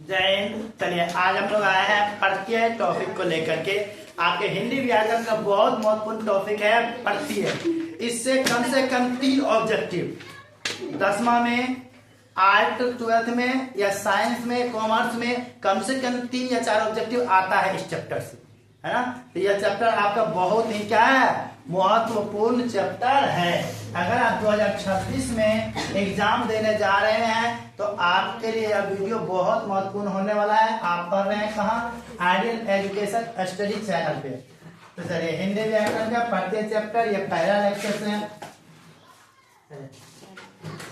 जय हिंद। चलिए आज हम लोग आए हैं प्रत्यय टॉपिक को लेकर के। आपके हिंदी व्याकरण का बहुत महत्वपूर्ण टॉपिक है प्रत्यय। इससे कम 3 ऑब्जेक्टिव 10वां में, आर्ट 12th में या साइंस में, कॉमर्स में कम से कम 3 या 4 ऑब्जेक्टिव आता है इस चैप्टर से, है ना। तो यह चैप्टर आपका बहुत ही क्या है, महत्वपूर्ण चैप्टर है। अगर आप 2026 में एग्जाम देने जा रहे हैं तो आपके लिए यह वीडियो बहुत महत्वपूर्ण होने वाला है। आप पढ़ रहे हैं कहाँ, आइडियल एजुकेशन स्टडी चैनल पे। तो चलिए हिंदी व्याकरण का प्रत्येक चैप्टर, ये पहला लेक्चर है।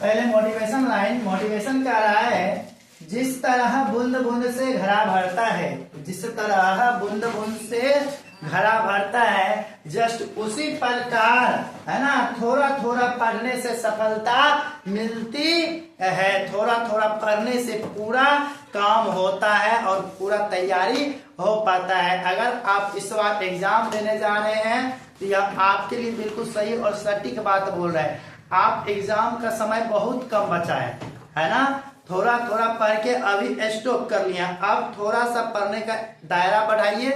पहले मोटिवेशन लाइन, मोटिवेशन कह रहा है जिस तरह बूंद बूंद से घड़ा भरता है, जिस तरह बूंद बूंद से घड़ा भरता है, जस्ट उसी प्रकार, है ना, थोड़ा थोड़ा पढ़ने से सफलता मिलती है। थोड़ा थोड़ा पढ़ने से पूरा काम होता है और पूरा तैयारी हो पाता है। अगर आप इस बार एग्जाम देने जा रहे हैं तो यह आपके लिए बिल्कुल सही और सटीक बात बोल रहे हैं। आप एग्जाम का समय बहुत कम बचा है ना। थोड़ा थोड़ा पढ़ के अभी स्टॉप कर लिया, अब थोड़ा सा पढ़ने का दायरा बढ़ाइए,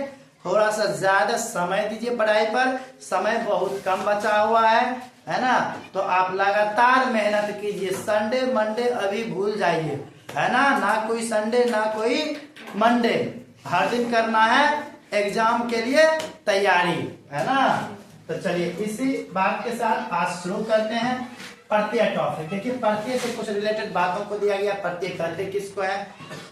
थोड़ा सा ज्यादा समय दीजिए पढ़ाई पर। समय बहुत कम बचा हुआ है ना। तो आप लगातार मेहनत कीजिए। संडे मंडे अभी भूल जाइए, है ना। ना कोई संडे ना कोई मंडे, हर दिन करना है एग्जाम के लिए तैयारी, है ना। तो चलिए इसी बात के साथ आज शुरू करते हैं प्रत्यय टॉपिक। देखिए प्रत्यय से कुछ रिलेटेड बातों को दिया गया। प्रत्यय कहते किसको है,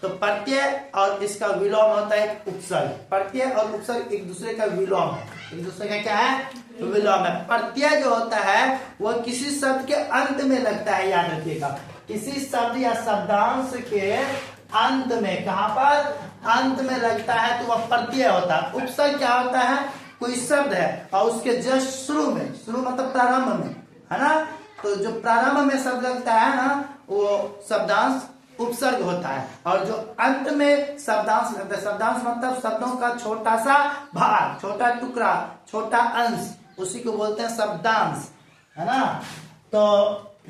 तो प्रत्यय और इसका विलोम होता है उपसर्ग। प्रत्यय और उपसर्ग एक दूसरे का विलोम है, एक दूसरे का क्या है, तो विलोम है। प्रत्यय जो होता है वह किसी शब्द के अंत में लगता है, याद रखिएगा। किसी शब्द या शब्दांश के अंत में, कहां पर, अंत में लगता है तो वह प्रत्यय होता है। उपसर्ग क्या होता है, कोई शब्द है और उसके जस्ट शुरू में, शुरू मतलब प्रारंभ में, है ना। तो जो प्रारंभ में शब्द लगता है ना वो शब्दांश उपसर्ग होता है, और जो अंत में शब्दांश लगता है, शब्दांश मतलब शब्दों का छोटा सा भाग, छोटा टुकड़ा, छोटा अंश, उसी को बोलते हैं शब्दांश, है ना। तो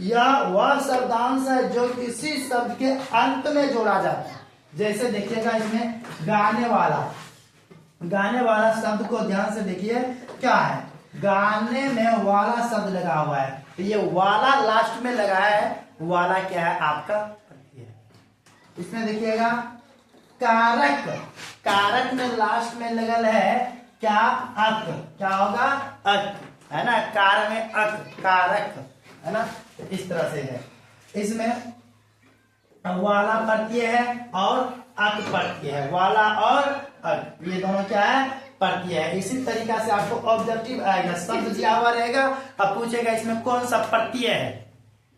यह वह शब्दांश है जो किसी शब्द के अंत में जोड़ा जाता है। जैसे देखिएगा इसमें गाने वाला, गाने वाला शब्द को ध्यान से देखिए, क्या है, गाने में वाला शब्द लगा हुआ है, तो ये वाला लास्ट में लगा है। वाला क्या है, आपका प्रत्यय। इसमें देखिएगा कारक, कारक में लास्ट में लगल है क्या, अक, क्या होगा, अक, है ना। कार में अक, कारक, है ना। इस तरह से है। इसमें वाला प्रत्यय है और अक प्रत्यय है। वाला और अक ये दोनों क्या है, प्रत्यय है। इसी तरीका से आपको ऑब्जेक्टिव आएगा, शब्द दिया हुआ रहेगा, अब पूछेगा इसमें कौन सा प्रत्यय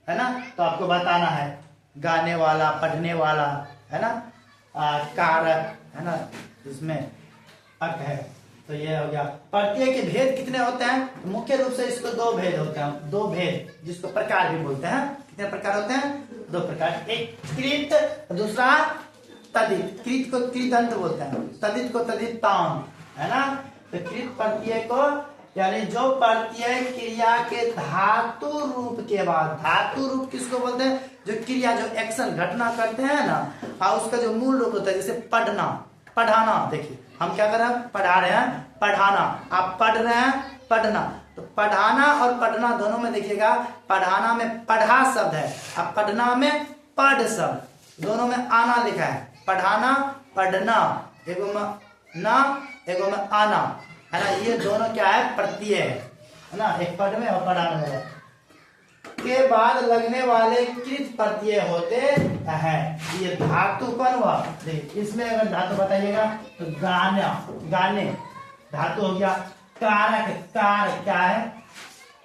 है ना। तो आपको बताना है गाने वाला, पढ़ने वाला, है ना, कारक, है ना, इसमें अक है। तो ये हो गया। प्रत्यय के भेद कितने होते हैं, तो मुख्य रूप से इसको 2 भेद होते हैं, 2 भेद, जिसको प्रकार भी बोलते हैं। कितने प्रकार होते हैं, 2 प्रकार, एक कृत, दूसरा तदित। कृत को कृदंत बोलते हैं, तदित को तदितांत, है ना। तो कृत प्रत्यय को, यानी जो प्रत्यय क्रिया के धातु रूप के बाद, धातु रूप किसको बोलते हैं, जो क्रिया, जो एक्शन, घटना करते हैं ना, और उसका जो मूल रूप होता है, जैसे पढ़ना, पढ़ाना। देखिए हम क्या कर रहे हैं, पढ़ा रहे हैं, पढ़ाना। आप पढ़ रहे हैं, पढ़ना। तो पढ़ाना और पढ़ना दोनों में देखिएगा, पढ़ाना में पढ़ा शब्द है और पढ़ना में पढ़ शब्द, दोनों में आना लिखा है। पढ़ाना, पढ़ना, एगो में ना, एगो में आना, है ना। ये दोनों क्या है, प्रत्यय है ना। एक पढ़ में और पढ़ाने में के बाद लगने वाले कृत प्रत्यय होते हैं। ये धातु कौन हुआ, देखिए इसमें अगर धातु बताइएगा तो गाना, गाने धातु हो गया। कारक, कार क्या है,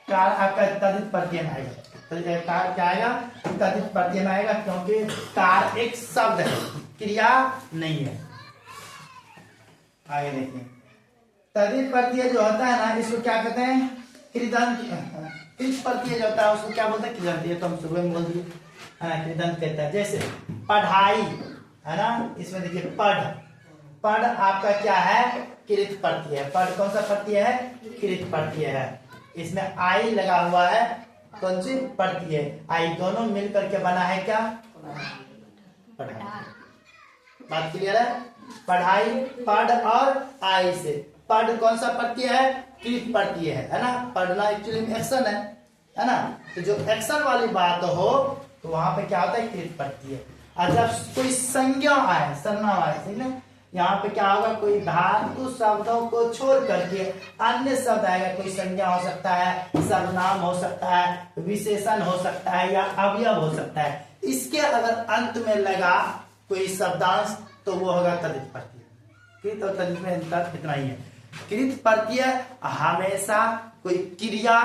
कार आपका तदित प्रत्यय में आएगा। तो कार क्या आएगा, तदित प्रत्यय में आएगा, क्योंकि कार एक शब्द है, क्रिया नहीं है। आगे देखिए तदित प्रत्यय जो होता है ना, इसको क्या कहते हैं, कृदंत। कृत प्रत्यय जो होता है उसको क्या बोलते हैं, कृदंत। ये तो हम शुरू में बोल दिए, है ना, कृदंत कहता है। जैसे पढ़ाई, है ना, इसमें देखिए पढ़, पढ़ आपका क्या है, कृत प्रत्यय है। पढ़ कौन सा प्रत्यय है, कृत प्रत्यय है। इसमें आई लगा हुआ है, कौन सी, प्रत्यय। आई दोनों मिलकर के बना है क्या, पढ़ाई। बात क्लियर है? पढ़ाई, पढ़ और आई से। पढ़ कौन सा प्रत्यय है? कृत प्रत्यय है ना। पढ़ना एक्चुअली में एक्शन है ना। तो जो एक्शन वाली बात हो तो वहां पे क्या होता है? कृत प्रत्यय। और जब कोई संज्ञा आए, सर्वनाम आए, ठीक है, यहाँ पे क्या होगा? कोई धातु शब्दों को छोड़ करके अन्य शब्द आएगा। कोई संज्ञा हो सकता है, सर्वनाम हो सकता है, विशेषण हो सकता है, या अवयव हो सकता है। इसके अगर अंत में लगा कोई शब्दांश तो वो होगा तद्धित प्रत्यय। कृत और तद्धित में अंतर इतना ही है। कृत प्रत्यय हमेशा कोई क्रिया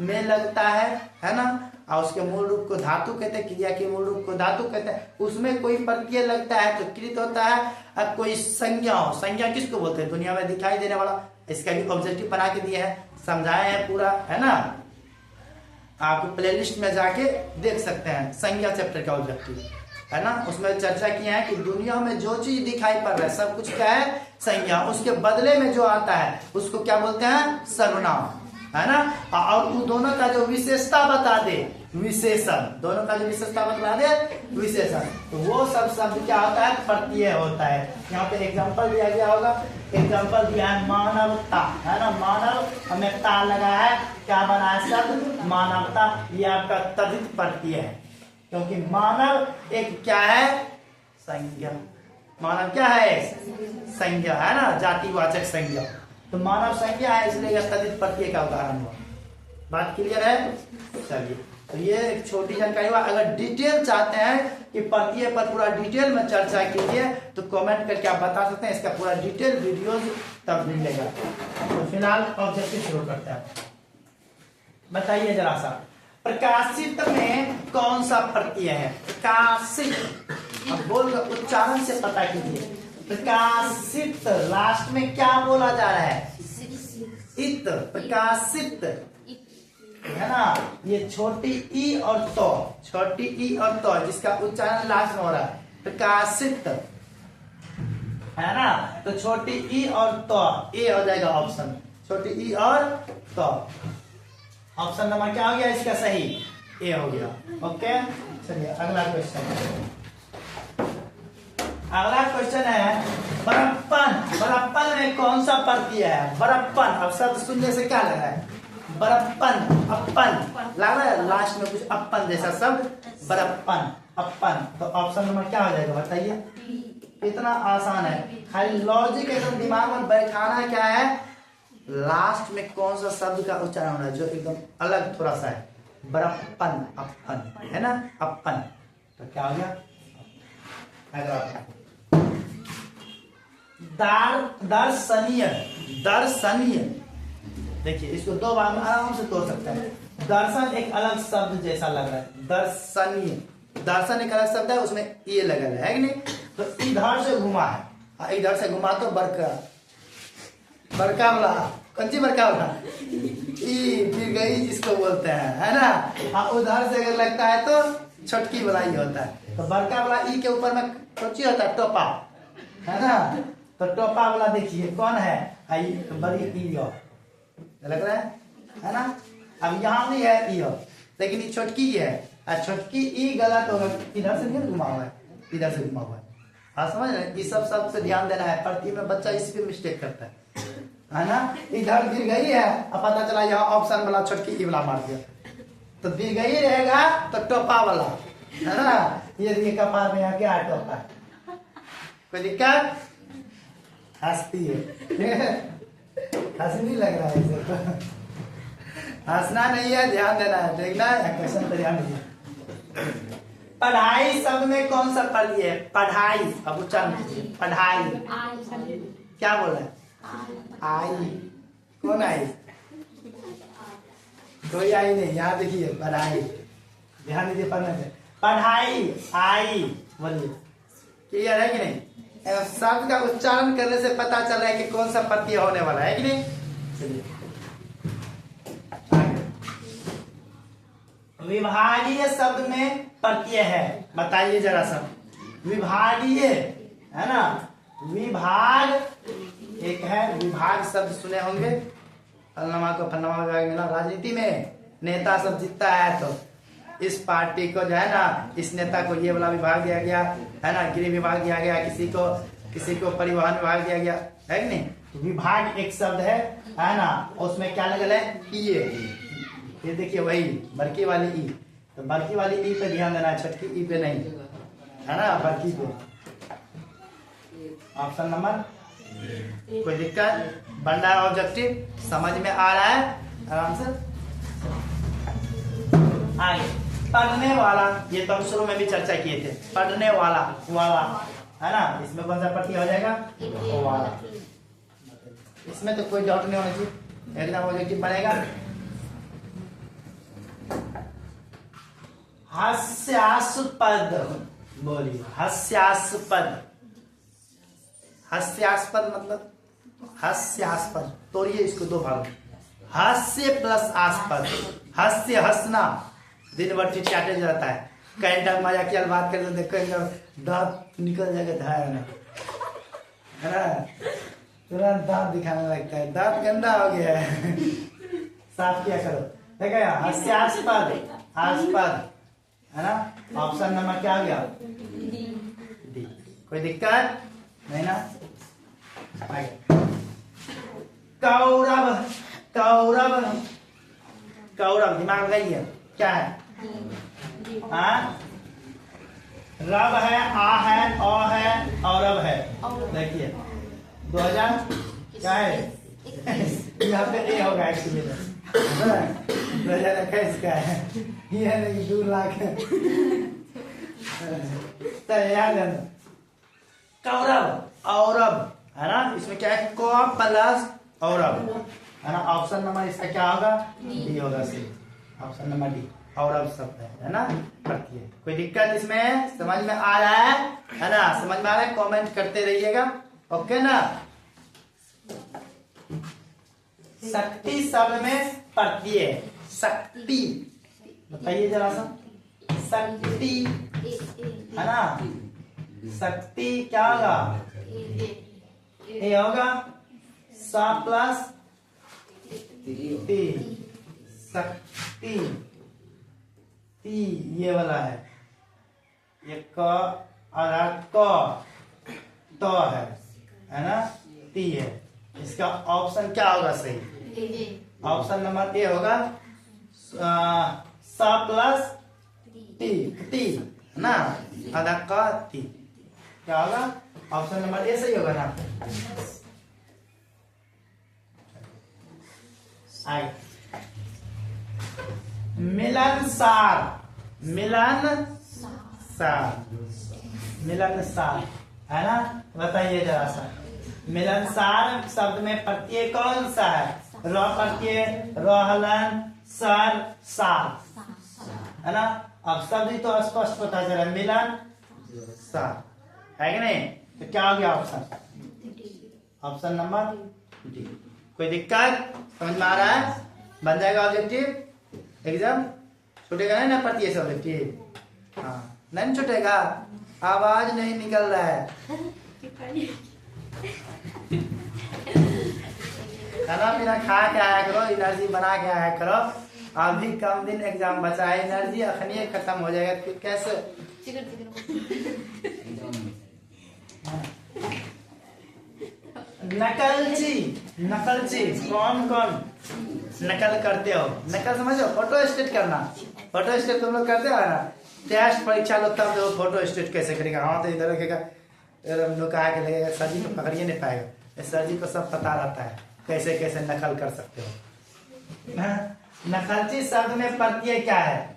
में लगता है ना। और उसके मूल रूप को धातु कहते हैं, क्रिया के मूल रूप को धातु कहते हैं। उसमें कोई प्रत्यय लगता है तो कृत होता है। अब कोई संज्ञा हो, संज्ञा किसको बोलते हैं? दुनिया में दिखाई देने वाला। इसका भी ऑब्जेक्टिव बना के दिया है, समझाया है पूरा, है ना। आप प्लेलिस्ट में जाके देख सकते हैं, संज्ञा चैप्टर का ऑब्जेक्टिव, है ना। उसमें चर्चा किया है कि दुनिया में जो चीज दिखाई पड़ रहा है सब कुछ क्या है? संज्ञा। उसके बदले में जो आता है उसको क्या बोलते हैं? सर्वनाम, है ना। और उन दोनों का जो विशेषता बता दे, विशेषण। दोनों का जो विशेषता बता दे, विशेषण। तो वो सब शब्द क्या होता है? प्रत्यय होता है। यहाँ पे एग्जांपल दिया गया होगा। एग्जांपल दिया है मानवता, है ना। मानव हमें ता लगा है, क्या बना है शब्द? मानवता। ये आपका तद्धित प्रत्यय है, क्योंकि मानव एक क्या है? संज्ञा। मानव क्या है? संज्ञा, है ना, जातिवाचक संज्ञा। तो मानव संज्ञा है, इसलिए यह तद्धित प्रत्यय का उदाहरण हुआ। बात क्लियर है? चलिए, तो ये एक छोटी जानकारी हुआ। अगर डिटेल चाहते हैं कि प्रत्यय पर पूरा डिटेल में चर्चा कीजिए तो कमेंट करके आप बता सकते हैं। इसका पूरा डिटेल वीडियोज तब मिलेगा। तो फिलहाल ऑब्जेक्टिव शुरू करते हैं। बताइए जरा सा, प्रकाशित में कौन सा प्रत्यय है? प्रकाशित, अब बोल उच्चारण से पता कीजिए। प्रकाशित लास्ट में क्या बोला जा रहा है? इत। प्रकाशित, है ना। ये छोटी ई और तो, छोटी ई और तो, जिसका उच्चारण लास्ट में हो रहा है। प्रकाशित, है ना। तो छोटी ई और तो, ए हो जाएगा ऑप्शन। छोटी ई और तो, ऑप्शन नंबर क्या हो गया इसका सही? ए हो गया। ओके, चलिए अगला क्वेश्चन। अगला क्वेश्चन है बड़प्पन। बड़प्पन में कौन सा प्रत्यय है? बड़प्पन। अब शब्द सुनने से क्या लग रहा है? बड़प्पन, अपन लग रहा है। लास्ट में कुछ अपन जैसा शब्द, बड़प्पन, अपन। तो ऑप्शन नंबर क्या हो जाएगा बताइए? इतना आसान है, खाली लॉजिक एकदम दिमाग में बैठाना। क्या है? लास्ट में कौन सा शब्द का उच्चारण होना है जो एकदम अलग थोड़ा सा है? बड़प्पन, अपन, है ना, अपन। तो क्या हो गया? अगला दर्शनीय। दर्शनीय, देखिए इसको दो बार में आराम से तोड़ सकते हैं। दर्शन एक अलग शब्द जैसा लग रहा है। दर्शनीय, दर्शन एक अलग शब्द है, उसमें ये लगल है कि नहीं। तो इधर से घुमा है, इधर से घुमा तो बड़का, बड़का वाला, कौन सी बड़का वाला? ई फिर गई जिसको बोलते हैं, है ना। हाँ, उधर से अगर लगता है तो छोटकी वाला ही होता है। तो बड़का वाला ई के ऊपर में कौन होता है? टोपा, है ना। तो टोपा वाला देखिए कौन है? आई बड़ी ई लग रहा है ना। अब यहाँ नहीं है ई, लेकिन ये छोटकी है। और छोटकी ई गलत होगा, इधर से नहीं घुमा हुआ है, इधर से घुमा हुआ है। हाँ, समझ रहे हैं? ये सब पे ध्यान देना है। प्रति में बच्चा इस पे मिस्टेक करता है ना। इधर गिर गई है, अब पता चला यहाँ ऑप्शन वाला छोटकी ई वाला मार दिया, तो गिर गई रहेगा तो टोपा वाला, है ना। ये देखिए कपार में क्या टोपा, कोई दिक्कत? हंसती है, हंसनी लग रहा है इसे तो। हंसना नहीं है, ध्यान देना है, देखना है क्वेश्चन पर ध्यान दीजिए। पढ़ाई शब्द में कौन सा प्रत्यय है? पढ़ाई। अब उच्चारण कीजिए, पढ़ाई। क्या बोल रहा है? आई। कौन आई? कोई आई नहीं। यहाँ देखिए पढ़ाई, ध्यान दीजिए पढ़ने से। पढ़ाई, आई। बोलिए, क्लियर है कि नहीं? शब्द का उच्चारण करने से पता चल रहा है कि कौन सा प्रत्यय होने वाला है कि नहीं। चलिए, विभागीय शब्द में प्रत्यय है, बताइए जरा सा। विभागीय, है ना। विभाग एक है, विभाग शब्द सुने होंगे। फलनामा को फलनामा विभाग मिला। राजनीति में नेता सब जीतता है तो इस पार्टी को जो है ना, इस नेता को ये वाला विभाग दिया गया है ना, गृह विभाग दिया गया, किसी को परिवहन विभाग दिया गया है कि नहीं। तो विभाग एक शब्द है ना, उसमें क्या लगल है, ये देखिए वही बड़की वाली ई, तो बड़की वाली ई पे ध्यान देना, छठकी ई पे नहीं, है ना, बड़की पे। ऑप्शन नंबर, कोई दिक्कत, बन रहा है ऑब्जेक्टिव, समझ में आ रहा है आराम से। आगे पढ़ने वाला, ये तो हम शुरू में भी चर्चा किए थे, पढ़ने वाला वाला है ना, इसमें कौन सा प्रत्यय हो जाएगा, ओ वाला। इसमें तो कोई डाउट नहीं होना चाहिए, एकदम ऑब्जेक्टिव बनेगा। हास्यास्पद, बोलिए हास्यास्पद। हास्यास्पद मतलब हास्यास्पद, तोड़िए इसको दो भाग, हास्य प्लस आस्पद। हास्य हंसना, दिन भर चिटियाते जाता है, कहीं टाइम मजाकिया बात कर तो देखो दांत निकल जाएगा, है ना, तुरंत दांत दिखाने लगता है, दांत गंदा हो गया है, साफ किया करो। देखा हास्यास्पद, आस्पद है ना। ऑप्शन नंबर क्या आ गया, डी। कोई दिक्कत नहीं ना। कौरव, कौरव, कौरव, दिमाग लगाइए क्या है, रब है, आ है, अ है, औरब है। देखिए 2000 क्या है, यहाँ पे ए होगा एक्चुअली, 2021 का है, ये नहीं 2 लाख है। तो याद है कौरव, औरब है ना, इसमें क्या है, को प्लस औरब है ना। ऑप्शन नंबर इसका क्या होगा, डी होगा, सी, ऑप्शन नंबर डी, औरब शब्द है ना, प्रत्यय। कोई दिक्कत इसमें, समझ में आ रहा है ना, समझ में आ रहा है, कमेंट करते रहिएगा, ओके ना। शक्ति शब्द में प्रत्यय, शक्ति बताइए जरा सा, शक्ति है ना, शक्ति क्या होगा, ए होगा, सा प्लस ती, शक्ति, ती ये वाला है, ये क आधा क तो है ना, ती है, इसका ऑप्शन क्या होगा सही, ऑप्शन नंबर ए होगा, सा प्लस टी, टी है ना, आधा क ती, क्या होगा, ऑप्शन नंबर ए सही होगा ना। आगे मिलनसार, मिलनसार, मिलनसार है ना, बताइए जरा सा, मिलनसार शब्द में प्रत्यय कौन सा है, र प्रत्यय, रहलन, सर, सार है ना। अब शब्द ही तो स्पष्ट पता चला, मिलन सार है कि नहीं, तो क्या हो गया ऑप्शन, ऑप्शन नंबर डी। कोई दिक्कत, समझ में आ रहा है, बन जाएगा ऑब्जेक्टिव, एग्जाम छूटेगा नहीं ना प्रत्यय से ऑब्जेक्टिव, हाँ नहीं छूटेगा, आवाज नहीं निकल रहा है, खाना पीना खा के आया करो, एनर्जी बना के आया करो, अभी कम दिन एग्जाम बचा है, एनर्जी अखनी खत्म हो जाएगा, फिर कैसे। नकलची, नकलची कौन कौन नकल करते हो, नकल समझो, फोटो स्टेट करना, फोटो स्टेट तुम लोग करते हो ना, टेस्ट परीक्षा लो तब देखो फोटो स्टेट कैसे करेगा, हाँ तो इधर रखेगा, हम लोग कहा के लगेगा, सर जी को पकड़िए नहीं पाएगा, सर जी को सब पता रहता है कैसे कैसे नकल कर सकते हो। नकलची शब्द में प्रत्यय क्या है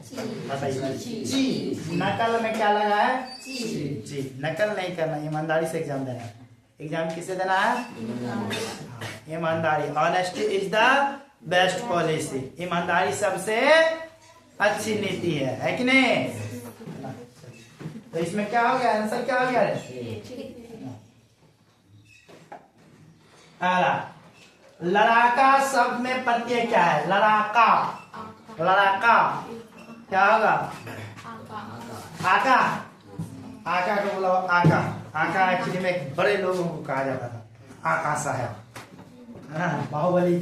बताइए, ची, नकल में क्या लगा है, ची, नकल नहीं करना, ईमानदारी से एग्जाम देना है, एग्जाम किसे देना है, ईमानदारी, honesty is the best policy, ईमानदारी सबसे अच्छी नीति है कि नहीं। तो इसमें क्या हो गया, आंसर क्या हो गया, लड़ाका शब्द में प्रत्यय क्या है, लड़ाका, लड़ाका क्या होगा, आका, आका को बोला आका, आका एक्चुअली में बड़े लोगों को कहा जाता था, आका साहब, बाहुबली,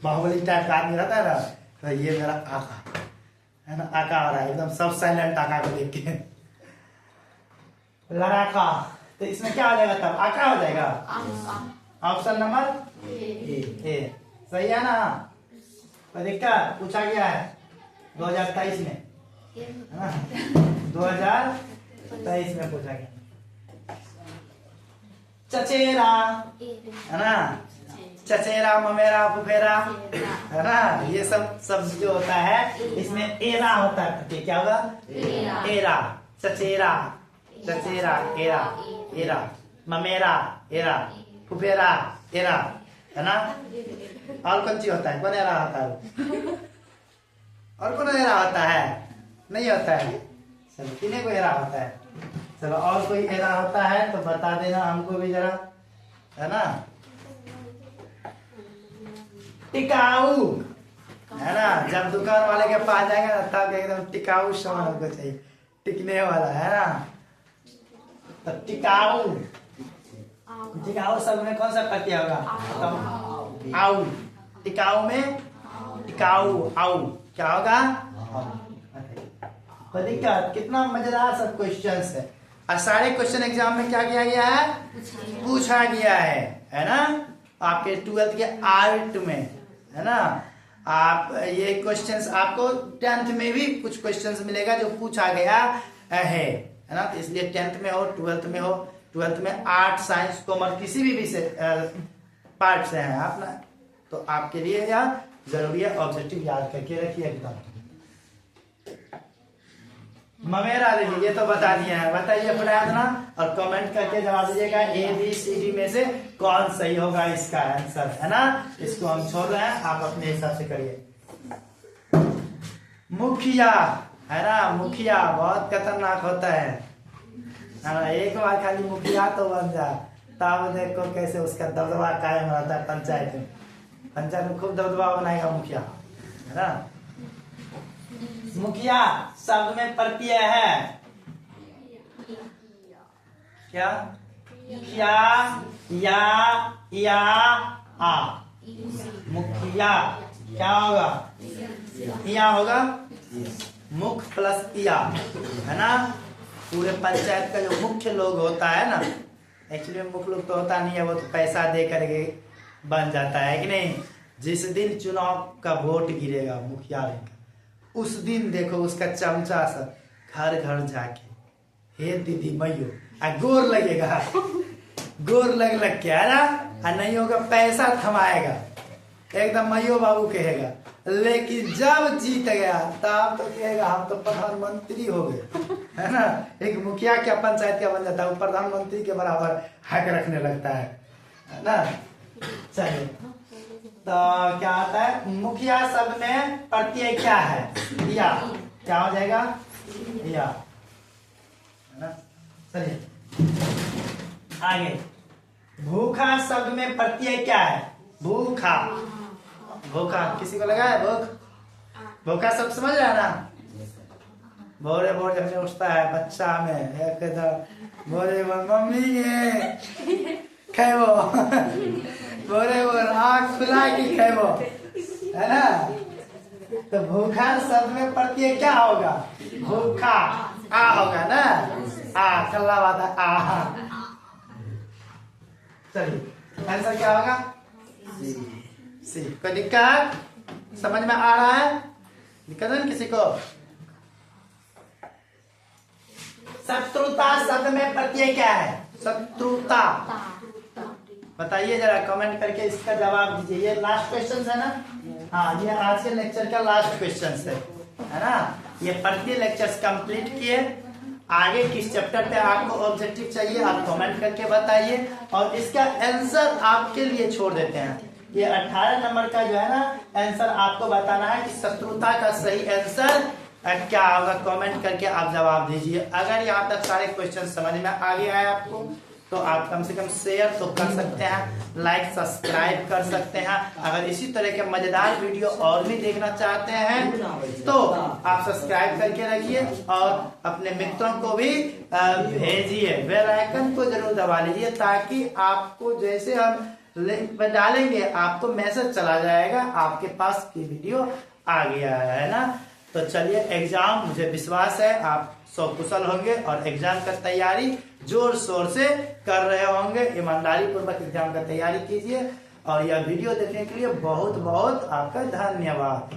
बाहुबली टाइप का आदमी रहता है ना, तो ये मेरा आका है ना, आका हो रहा है एकदम सब साइलेंट आका को देख के। लड़ाका, तो इसमें क्या हो जाएगा तब, आका हो जाएगा। ऑप्शन नंबर ए सही है ना। परीक्षा पूछा गया है 2023 में, है ना, 2023 में पूछा गया। चचेरा, है ना, चचेरा, ममेरा, फुफेरा, है ना, ये सब शब्द जो होता है इसमें एरा होता है। क्या होगा, एरा। चचेरा, चचेरा, एरा, एरा, ममेरा, एरा, फुफेरा, एरा, है ना। और कौन चीज होता है, कौन एरा होता है, और कौन एरा होता है, नहीं होता है। चलो किन्हीं को एरा होता है। चलो और कोई एरा होता है तो बता देना हमको भी जरा, है ना। टिकाऊ, है ना, जब दुकान वाले के पास जाएंगे ना तब एकदम टिकाऊ सामान हमको चाहिए, टिकने वाला, है ना। तो टिकाऊ, टिकाऊ शब्द में कौन सा प्रत्यय होगा, तो आऊ। टिकाऊ में टिकाऊ, आऊ क्या होगा। तो दिक्कत, कितना मजेदार सब क्वेश्चंस है, और सारे क्वेश्चन एग्जाम में क्या किया गया है, पूछा गया है ना। आपके 12th के आर्ट में, है ना, आप ये क्वेश्चंस आपको 10th में भी कुछ क्वेश्चंस मिलेगा जो पूछा गया है ना। तो इसलिए 10th में हो, 12th में हो, 12th में आर्ट, साइंस, कॉमर्स किसी भी विषय पार्ट से हैं आप ना, तो आपके लिए यह जरूरी है। ऑब्जेक्टिव याद करके रखिए एकदम। ममेरा देखिए, ये तो बता दिया है, बताइए प्रयत्न और कमेंट करके जवाब दीजिएगा ए बी सी डी में से कौन सही होगा इसका आंसर, है ना। इसको हम छोड़ रहे हैं, आप अपने हिसाब से करिए। मुखिया, है ना, मुखिया बहुत खतरनाक होता है ना। एक बार खाली मुखिया तो बन जा, तब देखो कैसे उसका दबदबा कायम रहता है पंचायत में। पंचायत में खूब दबदबा बनाएगा मुखिया, है ना। मुखिया शब्द में प्रत्यय है क्या, या आ। मुखिया क्या होगा, या होगा, मुख प्लस या, है ना। पूरे पंचायत का जो मुख्य लोग होता है ना, एक्चुअली मुख्य लोग तो होता नहीं है, वो तो पैसा दे करके बन जाता है कि नहीं। जिस दिन चुनाव का वोट गिरेगा मुखिया का, उस दिन देखो उसका चमचा सब घर घर जाके हे दीदी मैयो गोर लगेगा, गोर लग के, है ना। नहीं होगा पैसा थमाएगा, एकदम मैयो बाबू कहेगा। लेकिन जब जीत गया तब तो कहेगा हम तो प्रधानमंत्री हो गए, है ना। एक मुखिया क्या पंचायत क्या बन जाता है, वो प्रधानमंत्री के बराबर हक रखने लगता है ना। चलिए, तो क्या आता है, मुखिया शब्द में प्रत्यय क्या है, या। क्या हो जाएगा, या, है ना। चलिए आगे, भूखा शब्द में प्रत्यय क्या है, भूखा। भूखा किसी को लगा है भूख, भूखा शब्द समझ रहा है ना। भोरे भोर जब उठता है बच्चा में एकदम भोरे भोर मम्मी ये खेबो, भोरे भोर आँख खुला के खेबो, है ना। तो भूखा शब्द में प्रत्यय क्या होगा, भूखा, आ होगा ना, आ कल्ला बात है, आ। चलिए आंसर क्या होगा, सी। कोई दिक्कत समझ में आ रहा है, दिक्कत है किसी को। शत्रुता शब्द में प्रत्यय क्या है, शत्रुता, बताइए जरा कमेंट करके इसका जवाब दीजिए। ये लास्ट क्वेश्चन है ना, हाँ ये आज के लेक्चर का लास्ट क्वेश्चन है ना। ये प्रत्येक लेक्चर्स कंप्लीट किए, आगे किस चैप्टर पे आपको ऑब्जेक्टिव चाहिए आप कमेंट करके बताइए, और इसका आंसर आपके लिए छोड़ देते हैं। ये 18 नंबर का जो है ना आंसर आपको बताना है कि शत्रुता का सही आंसर क्या होगा, कमेंट करके आप जवाब दीजिए। अगर यहाँ तक सारे क्वेश्चन समझ में आ गया है आपको, तो आप कम से कम शेयर तो कर सकते हैं, लाइक सब्सक्राइब कर सकते हैं। अगर इसी तरह के मजेदार वीडियो और भी देखना चाहते हैं तो आप सब्सक्राइब करके रखिए और अपने मित्रों को भी भेजिए। बेल आइकन को जरूर दबा लीजिए ताकि आपको जैसे हम लिंक पर डालेंगे आपको मैसेज चला जाएगा आपके पास की वीडियो आ गया है ना। तो चलिए, एग्जाम मुझे विश्वास है आप सब कुशल होंगे और एग्जाम का तैयारी जोर शोर से कर रहे होंगे। ईमानदारी पूर्वक एग्जाम का तैयारी कीजिए और यह वीडियो देखने के लिए बहुत बहुत आपका धन्यवाद।